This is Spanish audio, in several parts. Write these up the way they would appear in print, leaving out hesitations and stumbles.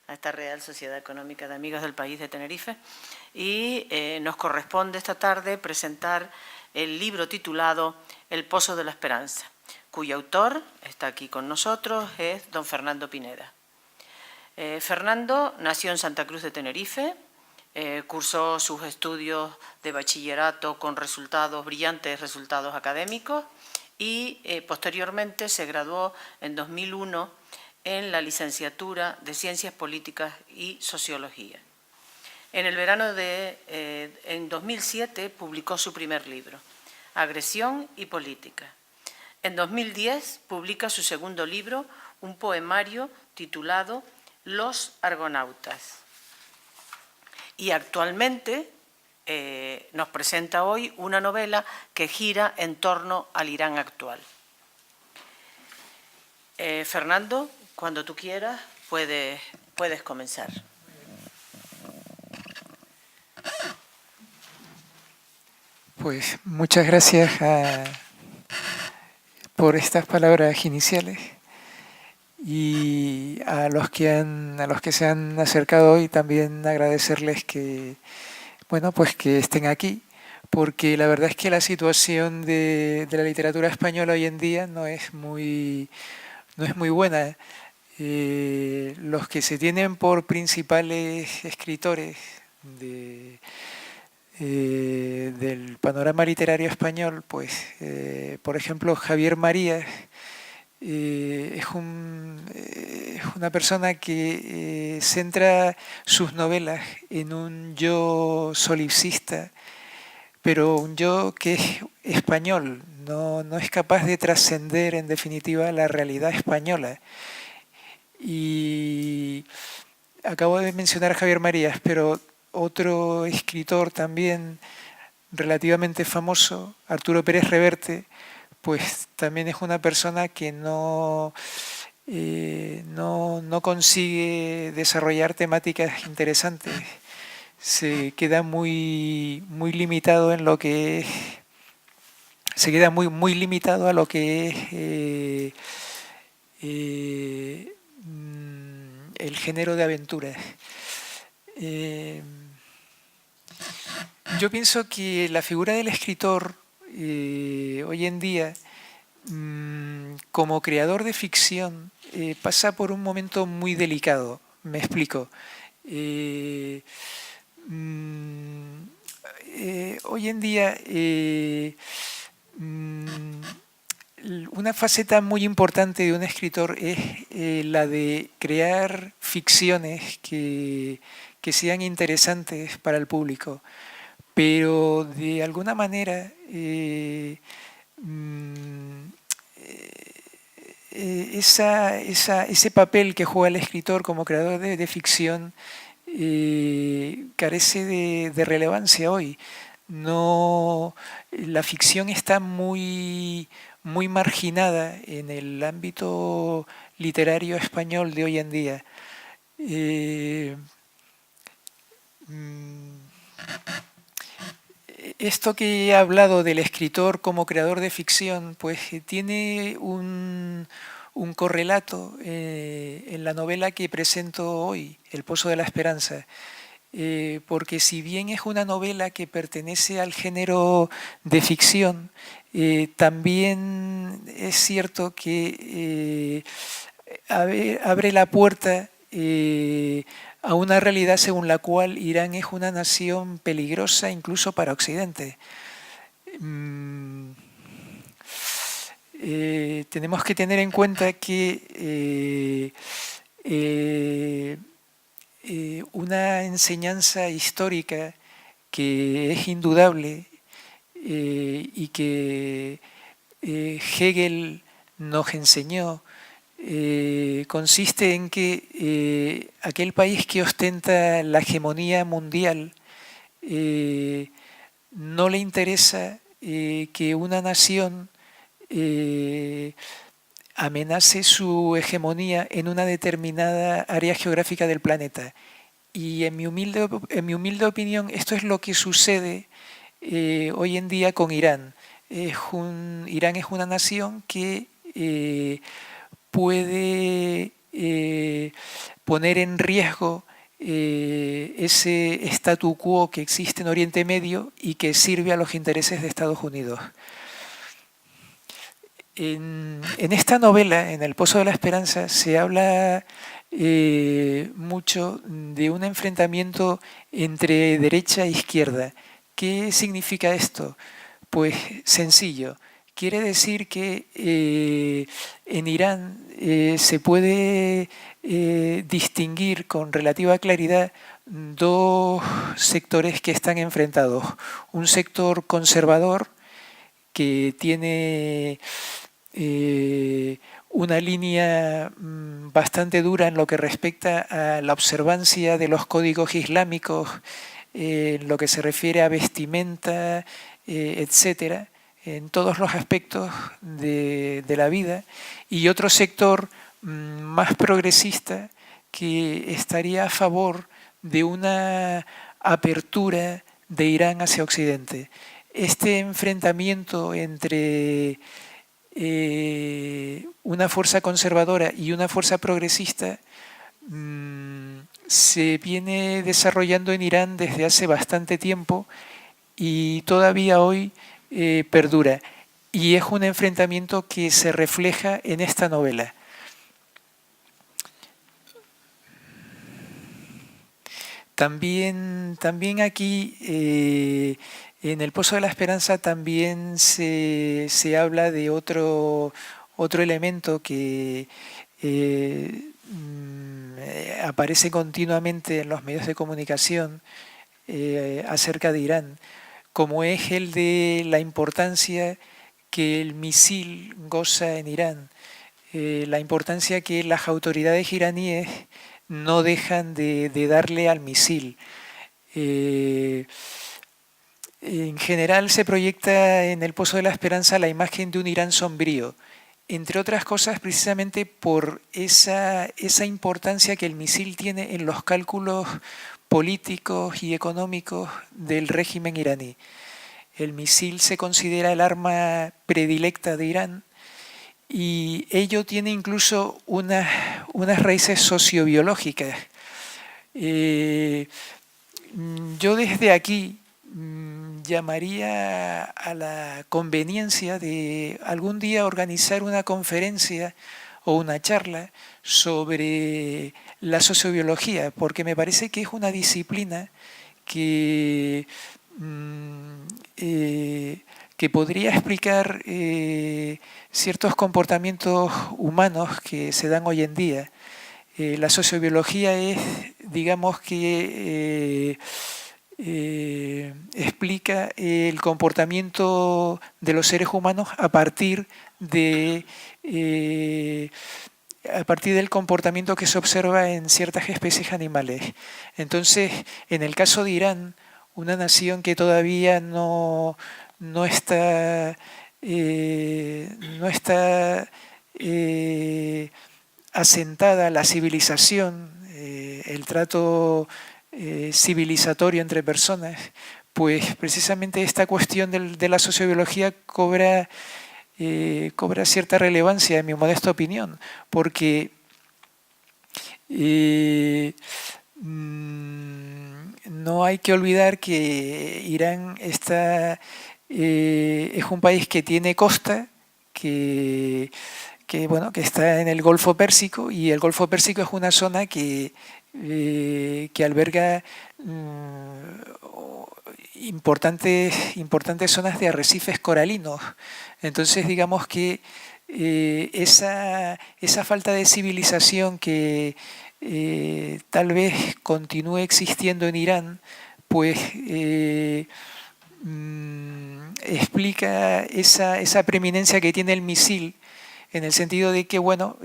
a esta Real Sociedad Económica de Amigos del País de Tenerife, y nos corresponde esta tarde presentar el libro titulado El Pozo de la Esperanza, cuyo autor está aquí con nosotros, es don Fernando Pineda. Fernando nació en Santa Cruz de Tenerife, cursó sus estudios de bachillerato con brillantes resultados académicos, y posteriormente se graduó en 2001 en la licenciatura de Ciencias Políticas y Sociología. En el verano en 2007 publicó su primer libro, Agresión y Política. En 2010 publica su segundo libro, un poemario titulado Los Argonautas. Y actualmente nos presenta hoy una novela que gira en torno al Irán actual. Fernando, cuando tú quieras, puedes comenzar. Pues muchas gracias por estas palabras iniciales, y a los que se han acercado hoy también agradecerles que estén aquí, porque la verdad es que la situación de la literatura española hoy en día no es muy buena. Los que se tienen por principales escritores del panorama literario español, pues por ejemplo Javier Marías es una persona que centra sus novelas en un yo solipsista, pero un yo que es español, no es capaz de trascender en definitiva la realidad española. Y acabo de mencionar a Javier Marías, pero otro escritor también relativamente famoso, Arturo Pérez Reverte, pues también es una persona que no consigue desarrollar temáticas interesantes. Se queda muy limitado en lo que es, se queda muy limitado a lo que es el género de aventuras. Yo pienso que la figura del escritor hoy en día, como creador de ficción, pasa por un momento muy delicado. Me explico. Hoy en día una faceta muy importante de un escritor es la de crear ficciones que sean interesantes para el público, pero de alguna manera ese papel que juega el escritor como creador de ficción carece de relevancia hoy. La ficción está muy marginada en el ámbito literario español de hoy en día. Esto que he hablado del escritor como creador de ficción, pues tiene un correlato en la novela que presento hoy, El Pozo de la Esperanza. Porque si bien es una novela que pertenece al género de ficción, también es cierto que abre la puerta a una realidad según la cual Irán es una nación peligrosa incluso para Occidente. Tenemos que tener en cuenta que una enseñanza histórica que es indudable y que Hegel nos enseñó consiste en que aquel país que ostenta la hegemonía mundial no le interesa que una nación amenace su hegemonía en una determinada área geográfica del planeta. Y en mi humilde opinión, esto es lo que sucede hoy en día con Irán. Irán es una nación que puede poner en riesgo ese statu quo que existe en Oriente Medio y que sirve a los intereses de Estados Unidos. En esta novela, en El Pozo de la Esperanza, se habla mucho de un enfrentamiento entre derecha e izquierda. ¿Qué significa esto? Pues sencillo. Quiere decir que en Irán se puede distinguir con relativa claridad dos sectores que están enfrentados. Un sector conservador que tiene una línea bastante dura en lo que respecta a la observancia de los códigos islámicos, en lo que se refiere a vestimenta, etcétera, en todos los aspectos de la vida, y otro sector más progresista que estaría a favor de una apertura de Irán hacia Occidente. Este enfrentamiento entre una fuerza conservadora y una fuerza progresista se viene desarrollando en Irán desde hace bastante tiempo y todavía hoy perdura. Y es un enfrentamiento que se refleja en esta novela. También aquí, en El Pozo de la Esperanza, también se habla de otro elemento que aparece continuamente en los medios de comunicación acerca de Irán, como es el de la importancia que el misil goza en Irán, la importancia que las autoridades iraníes no dejan de darle al misil. En general se proyecta en El Pozo de la Esperanza la imagen de un Irán sombrío, entre otras cosas precisamente por esa importancia que el misil tiene en los cálculos políticos y económicos del régimen iraní. El misil se considera el arma predilecta de Irán y ello tiene incluso unas raíces sociobiológicas. Yo desde aquí llamaría a la conveniencia de algún día organizar una conferencia o una charla sobre la sociobiología, porque me parece que es una disciplina que podría explicar ciertos comportamientos humanos que se dan hoy en día. La sociobiología es, digamos que explica el comportamiento de los seres humanos a partir del comportamiento que se observa en ciertas especies animales. Entonces, en el caso de Irán, una nación que todavía no está asentada la civilización, el trato civilizatorio entre personas, pues precisamente esta cuestión de la sociobiología cobra cierta relevancia, en mi modesta opinión, porque no hay que olvidar que Irán es un país que tiene costa, que está en el Golfo Pérsico, y el Golfo Pérsico es una zona que alberga importantes zonas de arrecifes coralinos. Entonces, digamos que esa falta de civilización que tal vez continúe existiendo en Irán, pues explica esa preeminencia que tiene el misil, en el sentido de que, bueno,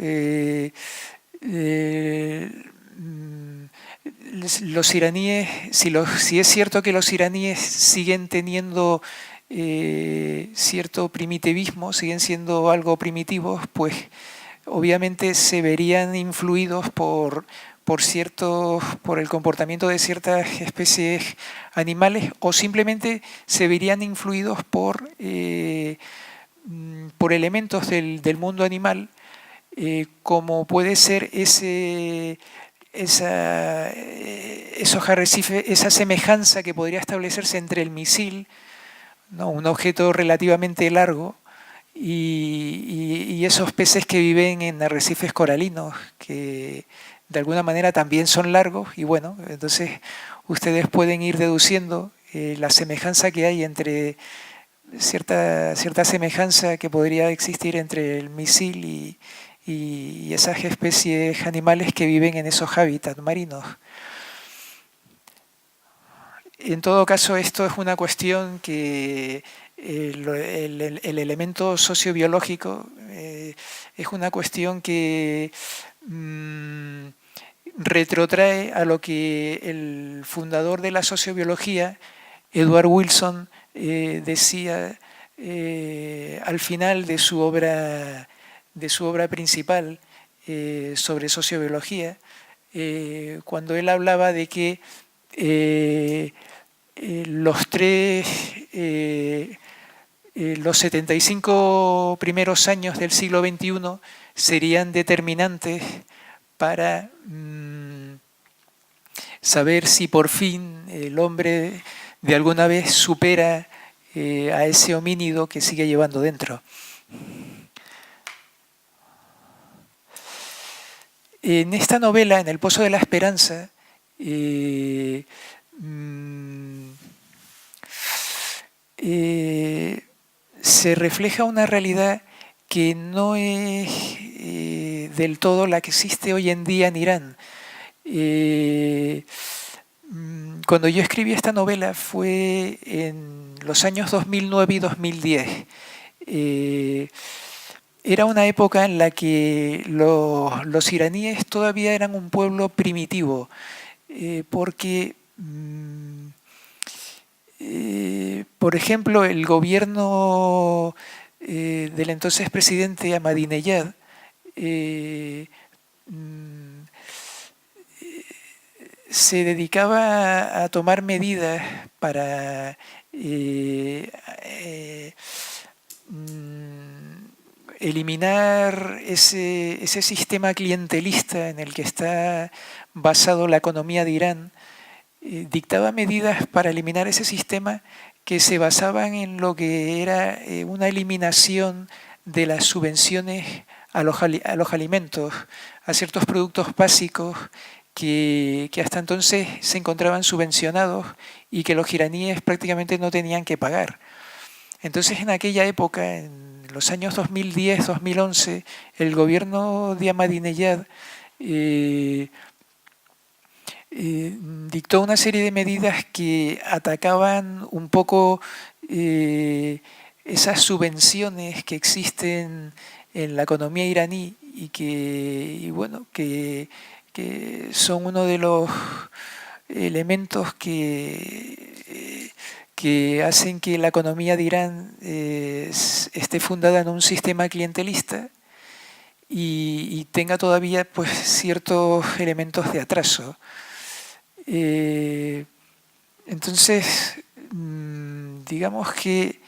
los iraníes, si es cierto que los iraníes siguen teniendo cierto primitivismo, siguen siendo algo primitivos, pues obviamente se verían influidos por el comportamiento de ciertas especies animales, o simplemente se verían influidos por elementos del mundo animal, como puede ser ese esos arrecifes, esa semejanza que podría establecerse entre el misil, ¿no? Un objeto relativamente largo, y esos peces que viven en arrecifes coralinos, que de alguna manera también son largos, y bueno, entonces ustedes pueden ir deduciendo la semejanza que hay entre cierta semejanza que podría existir entre el misil y esas especies animales que viven en esos hábitats marinos. En todo caso, esto es una cuestión que el elemento sociobiológico es una cuestión que retrotrae a lo que el fundador de la sociobiología, Edward Wilson, decía al final de su obra principal sobre sociobiología, cuando él hablaba de que los 75 primeros años del siglo XXI serían determinantes para saber si por fin el hombre de alguna vez supera a ese homínido que sigue llevando dentro. En esta novela, en El Pozo de la Esperanza, se refleja una realidad que no es del todo la que existe hoy en día en Irán. Cuando yo escribí esta novela fue en los años 2009 y 2010. Era una época en la que los iraníes todavía eran un pueblo primitivo, porque, por ejemplo, el gobierno del entonces presidente Ahmadinejad se dedicaba a tomar medidas para eliminar ese sistema clientelista en el que está basado la economía de Irán. Dictaba medidas para eliminar ese sistema que se basaban en lo que era una eliminación de las subvenciones a los alimentos, a ciertos productos básicos que hasta entonces se encontraban subvencionados y que los iraníes prácticamente no tenían que pagar. Entonces, en aquella época, en los años 2010-2011, el gobierno de Ahmadinejad dictó una serie de medidas que atacaban un poco esas subvenciones que existen en la economía iraní y que son uno de los elementos que hacen que la economía de Irán esté fundada en un sistema clientelista y tenga todavía pues, ciertos elementos de atraso. Entonces, digamos que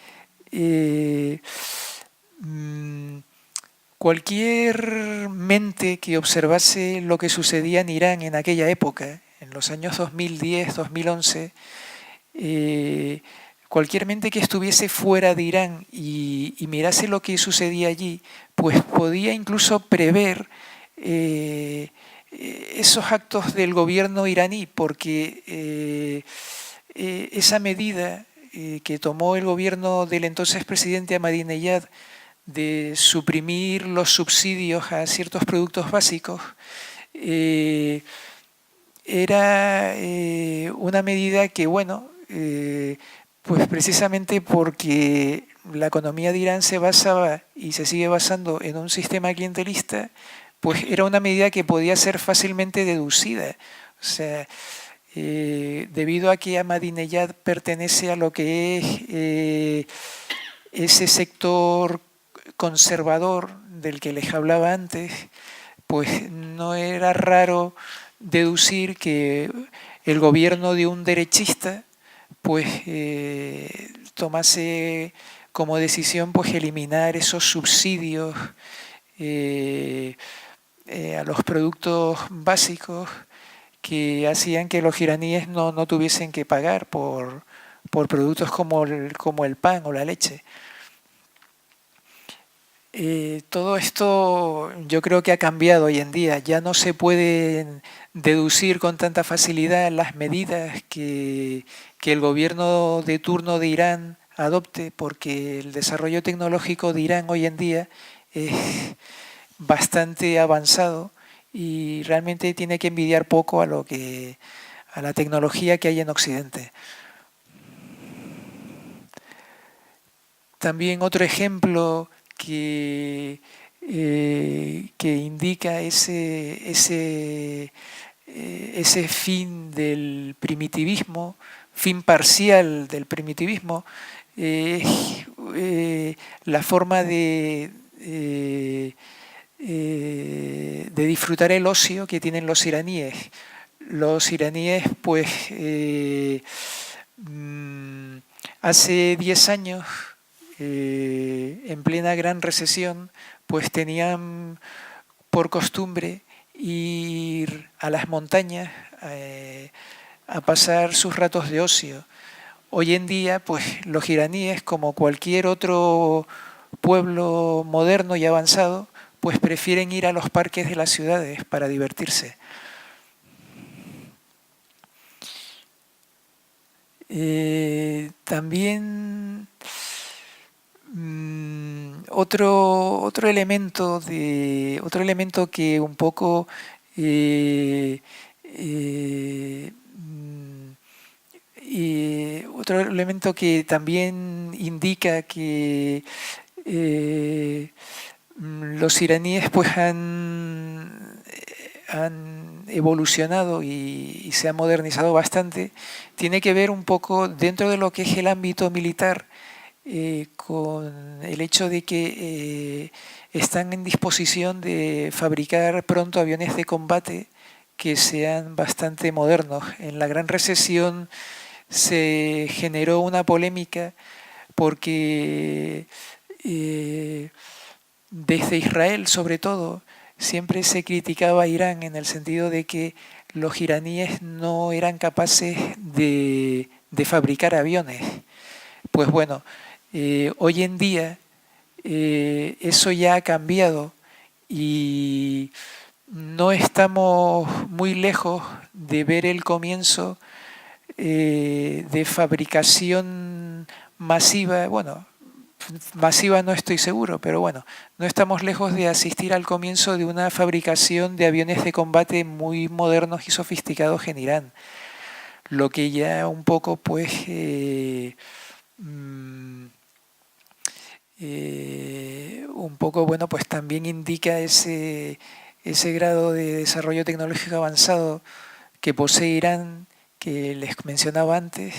cualquier mente que observase lo que sucedía en Irán en aquella época, en los años 2010-2011, cualquier mente que estuviese fuera de Irán y mirase lo que sucedía allí, pues podía incluso prever esos actos del gobierno iraní, porque esa medida que tomó el gobierno del entonces presidente Ahmadinejad de suprimir los subsidios a ciertos productos básicos, era una medida que, bueno, pues precisamente porque la economía de Irán se basaba y se sigue basando en un sistema clientelista, pues era una medida que podía ser fácilmente deducida. O sea, debido a que Ahmadinejad pertenece a lo que es ese sector conservador del que les hablaba antes, pues no era raro deducir que el gobierno de un derechista pues tomase como decisión pues eliminar esos subsidios a los productos básicos que hacían que los iraníes no tuviesen que pagar por productos como el pan o la leche. Todo esto yo creo que ha cambiado hoy en día. Ya no se pueden deducir con tanta facilidad las medidas que el gobierno de turno de Irán adopte, porque el desarrollo tecnológico de Irán hoy en día es bastante avanzado y realmente tiene que envidiar poco a la tecnología que hay en Occidente. También otro ejemplo que indica ese fin del primitivismo, fin parcial del primitivismo, la forma de disfrutar el ocio que tienen los iraníes. Los iraníes, pues, hace 10 años, en plena gran recesión, pues tenían por costumbre ir a las montañas a pasar sus ratos de ocio. Hoy en día, pues los iraníes, como cualquier otro pueblo moderno y avanzado, pues prefieren ir a los parques de las ciudades para divertirse. También otro elemento que un poco otro elemento que también indica que los iraníes pues han evolucionado y se han modernizado bastante, tiene que ver un poco dentro de lo que es el ámbito militar, con el hecho de que están en disposición de fabricar pronto aviones de combate que sean bastante modernos. En la gran recesión se generó una polémica porque desde Israel, sobre todo, siempre se criticaba a Irán en el sentido de que los iraníes no eran capaces de fabricar aviones. Pues bueno, hoy en día eso ya ha cambiado y no estamos muy lejos de ver el comienzo de fabricación masiva. Bueno, masiva no estoy seguro, pero bueno, no estamos lejos de asistir al comienzo de una fabricación de aviones de combate muy modernos y sofisticados en Irán, lo que ya un poco pues un poco, bueno, pues también indica ese grado de desarrollo tecnológico avanzado que posee Irán, que les mencionaba antes,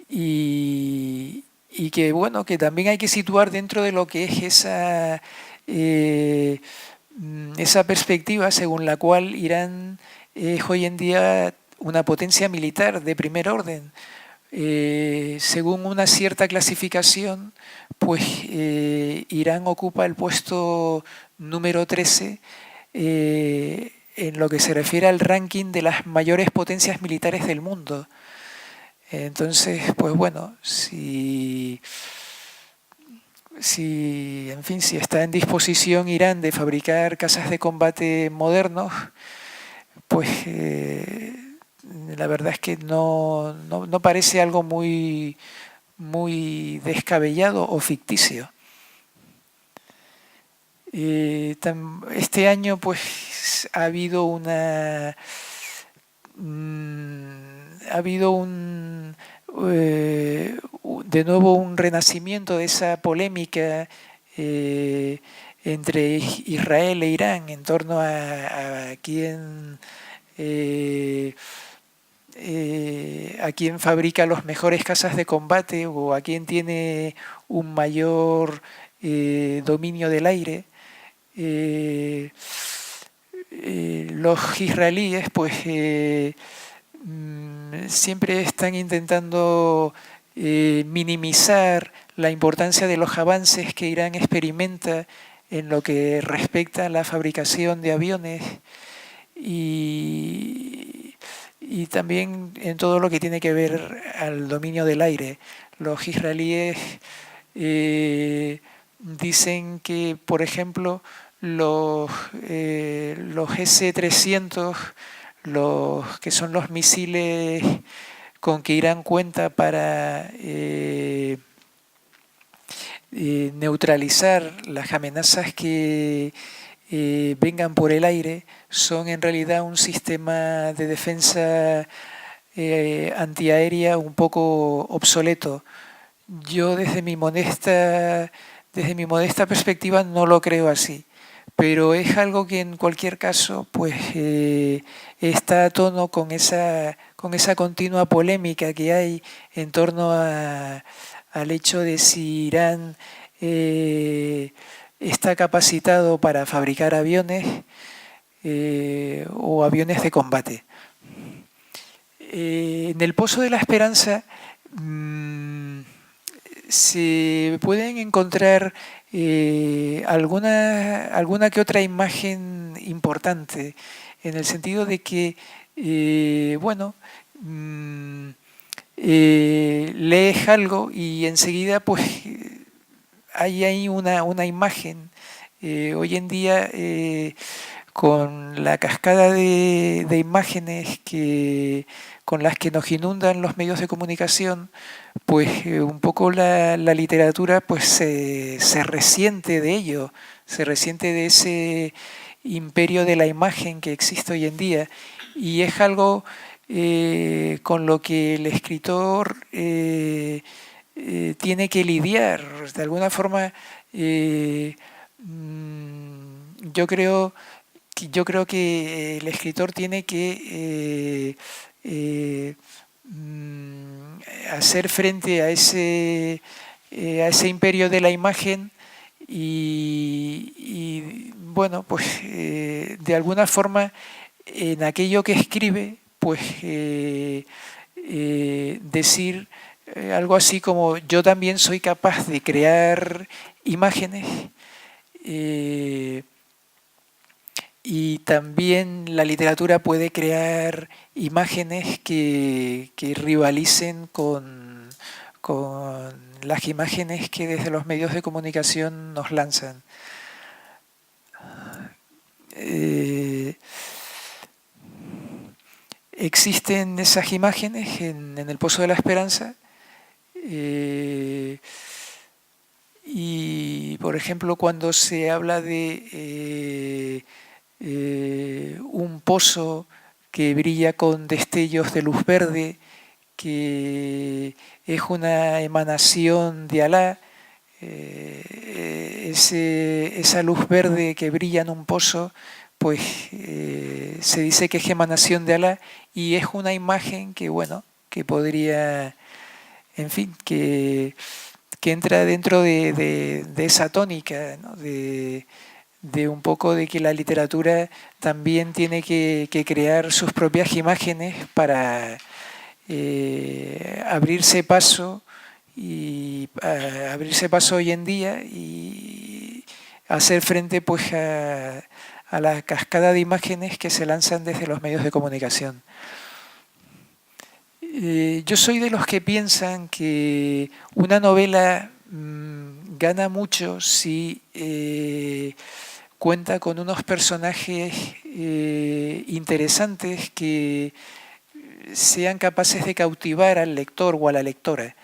y que, bueno, que también hay que situar dentro de lo que es esa perspectiva según la cual Irán es hoy en día una potencia militar de primer orden. Según una cierta clasificación, pues Irán ocupa el puesto número 13 en lo que se refiere al ranking de las mayores potencias militares del mundo. Entonces, pues bueno, si está en disposición Irán de fabricar casas de combate modernos, pues la verdad es que no parece algo muy descabellado o ficticio. Este año pues ha habido de nuevo un renacimiento de esa polémica entre Israel e Irán en torno a quién fabrica los mejores casas de combate o a quién tiene un mayor dominio del aire. Los israelíes pues siempre están intentando minimizar la importancia de los avances que Irán experimenta en lo que respecta a la fabricación de aviones y y también en todo lo que tiene que ver al dominio del aire. Los israelíes dicen que, por ejemplo, los S-300, los que son los misiles con que Irán cuenta para neutralizar las amenazas que vengan por el aire, son en realidad un sistema de defensa antiaérea un poco obsoleto. Yo desde mi modesta perspectiva no lo creo así, pero es algo que en cualquier caso pues está a tono con esa continua polémica que hay en torno al hecho de si Irán está capacitado para fabricar aviones o aviones de combate. En el Pozo de la Esperanza se pueden encontrar alguna que otra imagen importante, en el sentido de que, bueno, lees algo y enseguida pues hay ahí una imagen. Hoy en día, con la cascada de imágenes con las que nos inundan los medios de comunicación, pues un poco la literatura pues se resiente de ello, se resiente de ese imperio de la imagen que existe hoy en día, y es algo con lo que el escritor tiene que lidiar. De alguna forma, yo creo que el escritor tiene que hacer frente a ese imperio de la imagen y bueno, pues de alguna forma en aquello que escribe, pues decir algo así como: yo también soy capaz de crear imágenes y también la literatura puede crear imágenes que rivalicen con las imágenes que desde los medios de comunicación nos lanzan. Existen esas imágenes en el Pozo de la Esperanza y, por ejemplo, cuando se habla de un pozo que brilla con destellos de luz verde, que es una emanación de Alá, esa luz verde que brilla en un pozo, pues se dice que es emanación de Alá, y es una imagen que, bueno, que podría, en fin, que entra dentro de esa tónica, ¿no? de un poco de que la literatura también tiene que crear sus propias imágenes para abrirse paso hoy en día y hacer frente pues a la cascada de imágenes que se lanzan desde los medios de comunicación. Yo soy de los que piensan que una novela gana mucho si cuenta con unos personajes interesantes que sean capaces de cautivar al lector o a la lectora.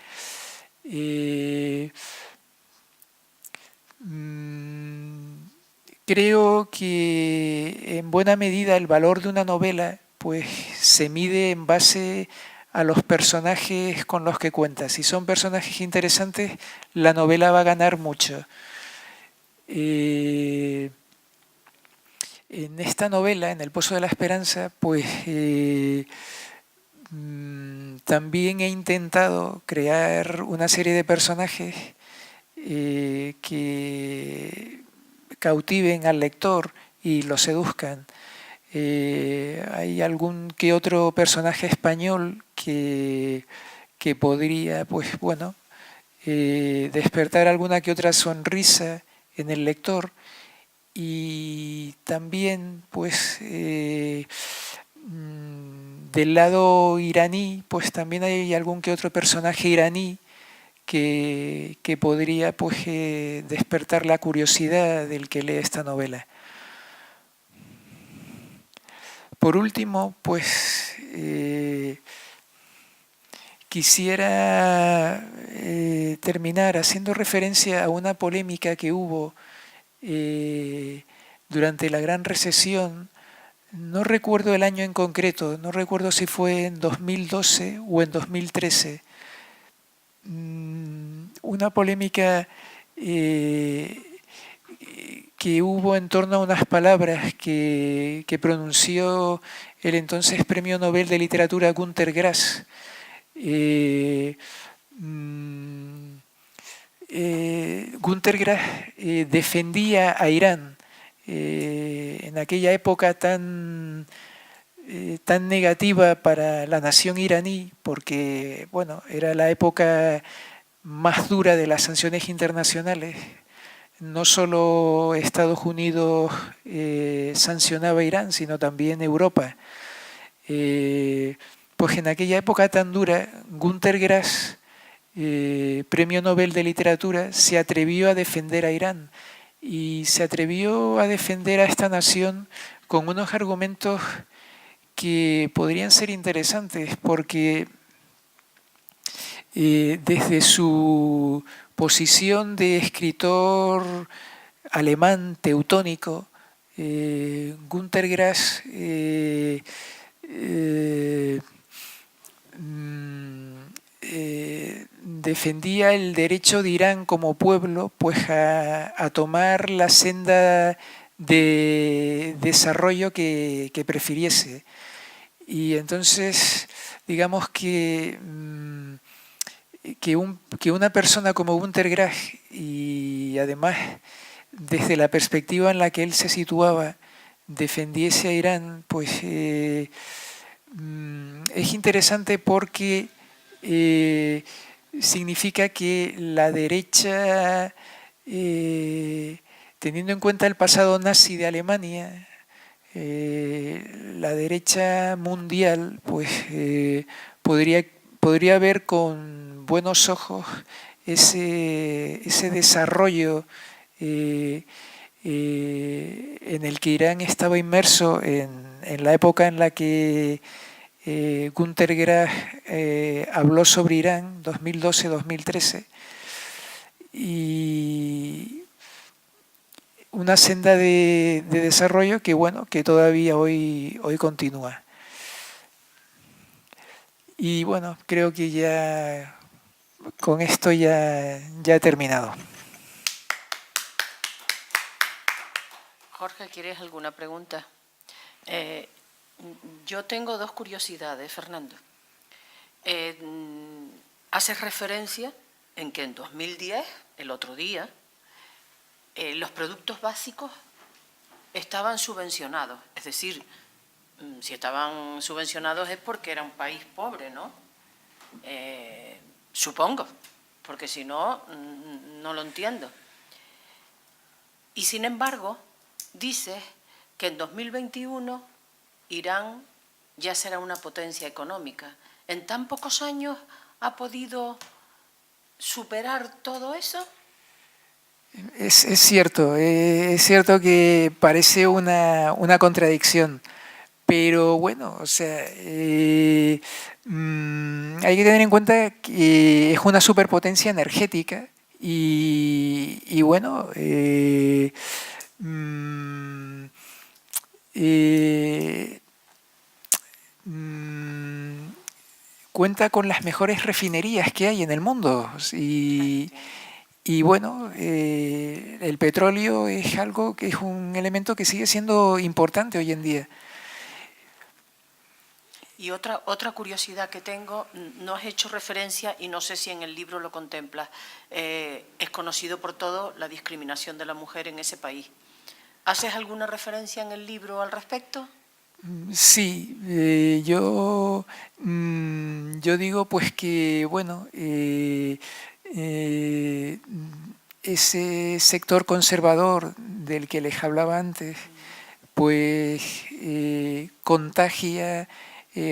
Creo que en buena medida el valor de una novela pues se mide en base a los personajes con los que cuenta. Si son personajes interesantes, la novela va a ganar mucho. En esta novela, en El Pozo de la Esperanza, pues también he intentado crear una serie de personajes que cautiven al lector y lo seduzcan. Hay algún que otro personaje español que podría, pues bueno, despertar alguna que otra sonrisa en el lector, y también pues del lado iraní, pues también hay algún que otro personaje iraní que podría pues, despertar la curiosidad del que lee esta novela. Por último, pues quisiera terminar haciendo referencia a una polémica que hubo durante la Gran Recesión. No recuerdo el año en concreto, no recuerdo si fue en 2012 o en 2013. Una polémica que hubo en torno a unas palabras que pronunció el entonces Premio Nobel de Literatura Günter Grass. Günter Grass defendía a Irán en aquella época tan negativa para la nación iraní, porque bueno, era la época más dura de las sanciones internacionales. No solo Estados Unidos sancionaba a Irán, sino también Europa. Pues en aquella época tan dura, Günter Grass, Premio Nobel de Literatura, se atrevió a defender a Irán y se atrevió a defender a esta nación con unos argumentos que podrían ser interesantes, porque desde su posición de escritor alemán teutónico, Günter Grass defendía el derecho de Irán como pueblo pues a tomar la senda de desarrollo que prefiriese. Y entonces, digamos que una persona como Günter Grass, y además desde la perspectiva en la que él se situaba, defendiese a Irán, pues es interesante porque significa que la derecha, teniendo en cuenta el pasado nazi de Alemania, la derecha mundial pues podría ver con buenos ojos ese desarrollo en el que Irán estaba inmerso en la época en la que Günter Grass habló sobre Irán, 2012-2013, y una senda de desarrollo que, bueno, que todavía hoy continúa. Y bueno, creo que ya con esto ya he terminado. Jorge, ¿quieres alguna pregunta? Yo tengo dos curiosidades, Fernando. Haces referencia en que en 2010, el otro día, los productos básicos estaban subvencionados. Es decir, si estaban subvencionados es porque era un país pobre, ¿no? Supongo, porque si no, no lo entiendo. Y sin embargo, dices que en 2021 Irán ya será una potencia económica. ¿En tan pocos años ha podido superar todo eso? Es cierto que parece una contradicción, pero bueno, o sea, hay que tener en cuenta que es una superpotencia energética y bueno, cuenta con las mejores refinerías que hay en el mundo y bueno, el petróleo es algo que es un elemento que sigue siendo importante hoy en día. Y otra curiosidad que tengo, no has hecho referencia y no sé si en el libro lo contemplas, es conocido por todo la discriminación de la mujer en ese país. ¿Haces alguna referencia en el libro al respecto? Sí, yo digo pues que, bueno, ese sector conservador del que les hablaba antes, pues contagia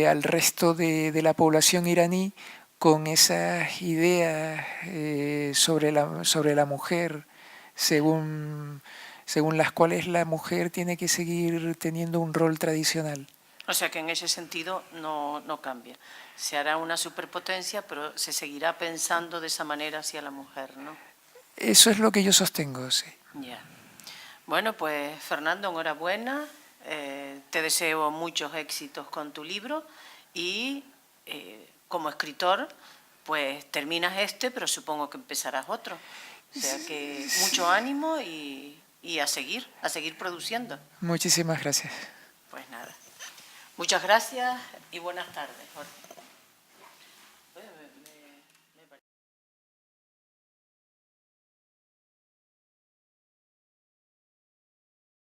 al resto de la población iraní con esas ideas sobre la mujer, según las cuales la mujer tiene que seguir teniendo un rol tradicional. O sea que en ese sentido no cambia. Se hará una superpotencia, pero se seguirá pensando de esa manera hacia la mujer, ¿no? Eso es lo que yo sostengo, sí. Ya. Bueno, pues Fernando, enhorabuena. Te deseo muchos éxitos con tu libro y como escritor, pues terminas este, pero supongo que empezarás otro. O sea que mucho ánimo y a seguir produciendo. Muchísimas gracias. Pues nada. Muchas gracias y buenas tardes, Jorge.